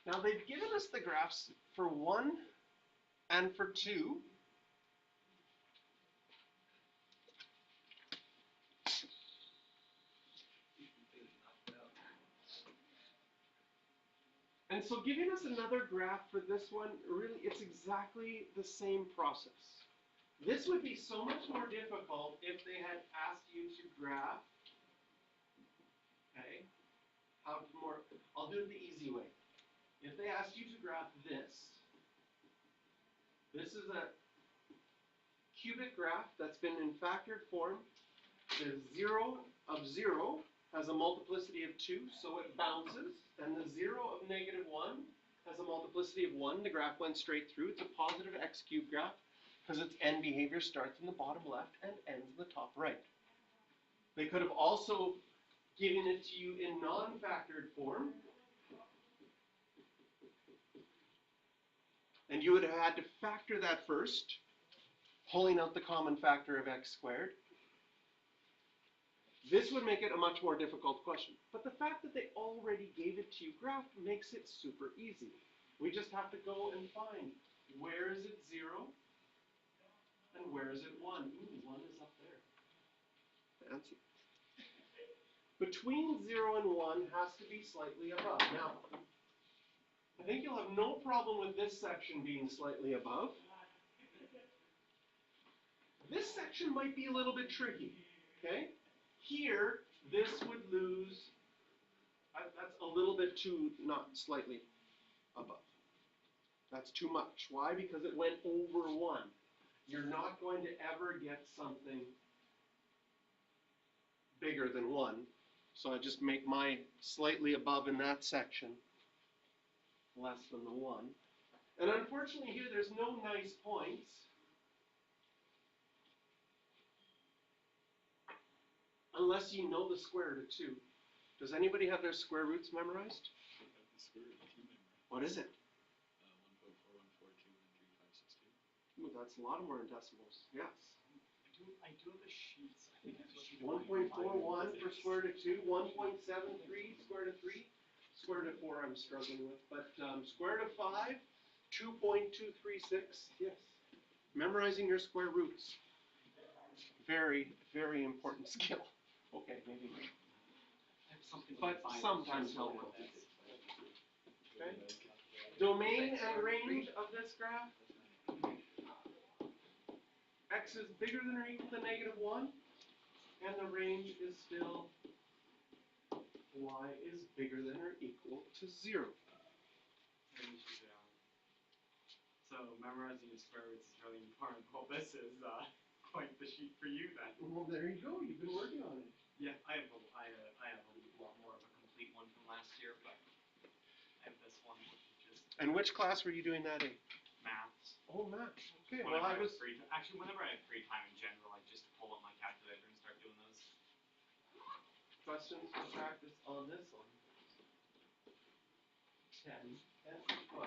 Now they've given us the graphs for 1 and for 2. And so giving us another graph for this one, really, it's exactly the same process. This would be so much more difficult if they had asked you to graph, okay, I'll do it the easy way. If they asked you to graph this is a cubic graph that's been in factored form. The 0 of 0 has a multiplicity of 2, so it bounces. And the 0 of negative 1 has a multiplicity of 1. The graph went straight through. It's a positive x cubed graph because its end behavior starts in the bottom left and ends in the top right. They could have also given it to you in non-factored form. And you would have had to factor that first, pulling out the common factor of x squared. This would make it a much more difficult question. But the fact that they already gave it to you graphed makes it super easy. We just have to go and find where is it 0 and where is it 1. Ooh, 1 is up there. Fancy. Between 0 and 1 has to be slightly above. Now, I think you'll have no problem with this section being slightly above. This section might be a little bit tricky, okay? Here, this would lose, that's a little bit too, not slightly above. That's too much. Why? Because it went over 1. You're not going to ever get something bigger than 1. So I just make my slightly above in that section less than the 1. And unfortunately here, there's no nice points. Unless you know the square root of 2. Does anybody have their square roots memorized? I have the square root of 2 memorized. What is it? 1.4142 and 3.562. Ooh, that's a lot more in decimals. Yes. I do have a sheet. I think I have a sheet. 1.41 for square root of 2. 1.73 square root of 3. Square root of 4 I'm struggling with. But square root of 5, 2.236. Yes. Memorizing your square roots. Very, very important skill. Okay, maybe. But sometimes helpful. Okay. Domain and range of this graph. X is bigger than or equal to negative 1. And the range is still y is bigger than or equal to 0. So memorizing your square roots is really important. Well, this is quite the sheet for you then. Well, there you go. You've been working on it. Yeah, I have a lot more of a complete one from last year, but I have this one, which is just. And which class were you doing that in? Maths. Oh, maths. Okay. Whenever Well, I was. Actually, whenever I have free time in general, I just pull up my calculator and start doing those. Questions for practice on this one? 10 and 12.